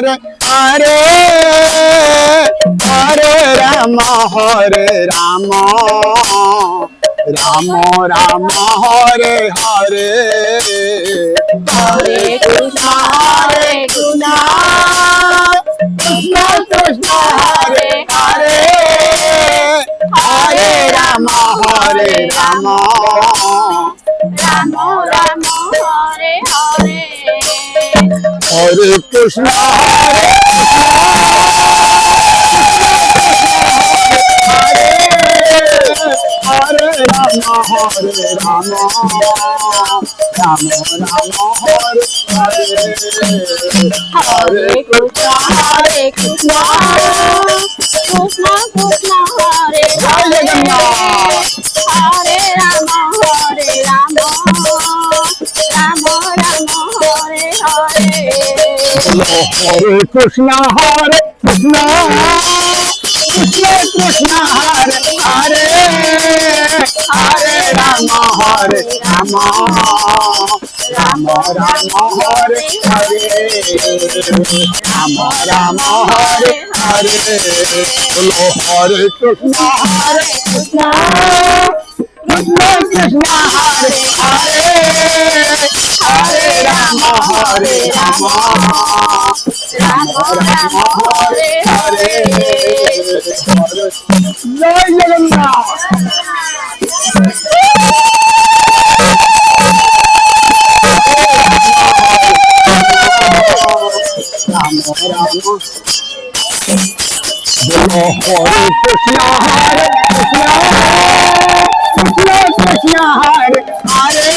हरे हरे हरे राम राम राम हरे हरे हरे कृष्णा कृष्ण कृष्ण हरे हरे हरे राम राम राम हरे हरे हरे कृष्ण हरे राम राम राम हरे हरे हरे कृष्ण कृष्ण कृष्ण हरे हरे हरे राम राम राम हरे हरे हरे कृष्ण कृष्ण कृष्ण कृष्ण हरे हरे हरे राम राम राम हरे हरे राम राम हरे हरे बोलो हरे कृष्ण कृष्ण कृष्ण कृष्ण हरे हरे हरे राम राम राम हरे हरे जय जगन्नाथ राम राम बोलो हरे कृष्ण कृष्ण कृष्ण हरे हरे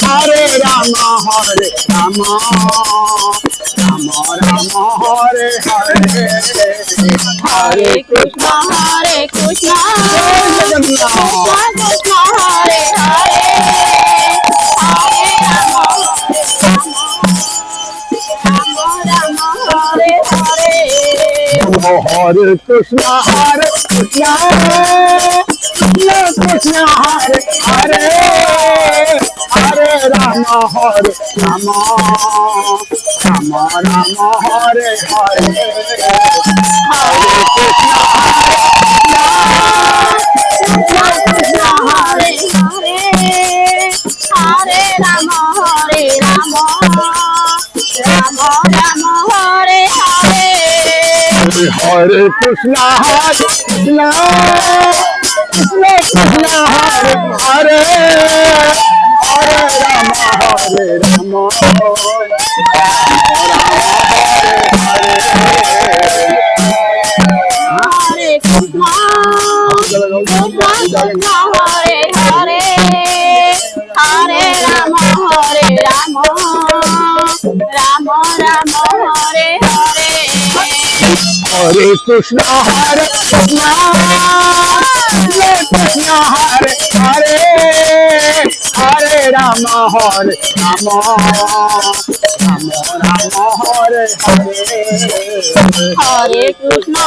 हरे राम राम राम हरे हरे हरे कृष्ण कृष्ण कृष्ण हरे हरे हरे राम राम हरे हरे हरे कृष्ण कृष्ण कृष्ण हरे हरे हरे राम राम राम हरे हरे हरे कृष्ण कृष्ण हरे हरे हरे राम राम राम हरे हरे हरे कृष्ण कृष्ण कृष्ण हरे हरे हरे राम हरे कृष्ण कृष्ण हरे हरे हरे राम राम राम हरे हरे हरे कृष्ण कृष्ण कृष्ण हरे हरे हरे राम राम हरे हरे हरे कृष्ण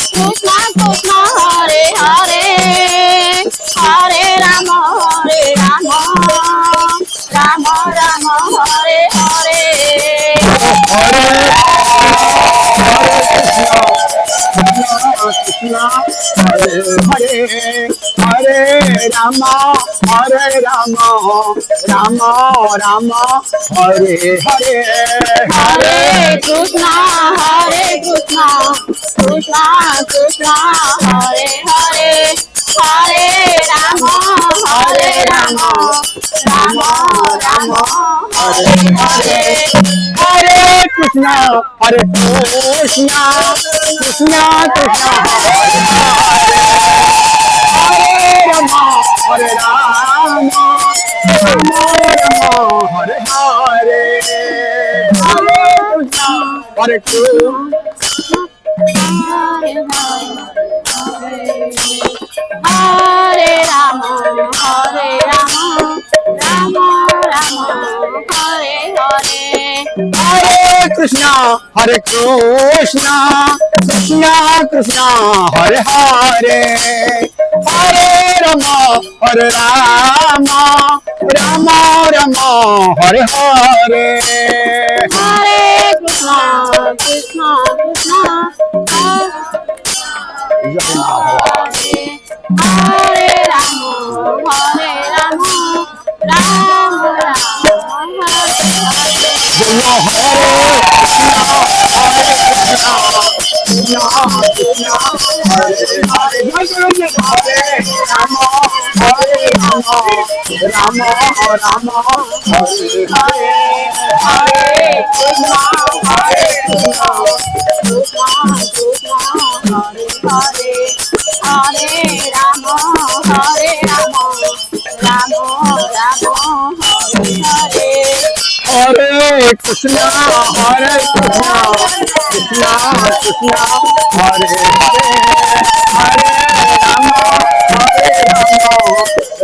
कृष्ण कृष्ण हरे हरे हरे राम राम राम हरे हरे कृष्ण हरे हरे हरे राम राम राम हरे हरे हरे कृष्ण कृष्ण कृष्ण कृष्ण हरे हरे हरे राम राम राम हरे हरे हरे कृष्ण कृष्ण कृष्ण हरे राम राम हरे हरे हरे कृष्ण हरे राम राम राम हरे हरे हरे कृष्ण कृष्ण कृष्ण हरे हरे हरे राम राम राम हरे हरे জয় মা ভবা হরে রাম হরে রাম রাম রাম হরে হরে জন্য হরে কৃষ্ণ হরে কৃষ্ণ কৃষ্ণ কৃষ্ণ হরে হরে জন্য হরে রাম হরে রাম রাম রাম হরে হরে হরে কৃষ্ণ হরে কৃষ্ণ কৃষ্ণ কৃষ্ণ হরে হরে হরে রাম হরে রাম রাম রাম হরে হরে হরে কৃষ্ণ হরে কৃষ্ণ কৃষ্ণ কৃষ্ণ হরে হরে হরে রাম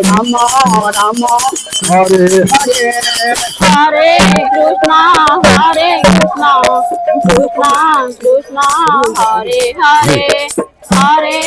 রাম রাম হরে হরে হরে কৃষ্ণ হরে কৃষ্ণ কৃষ্ণ কৃষ্ণ হরে হরে হরে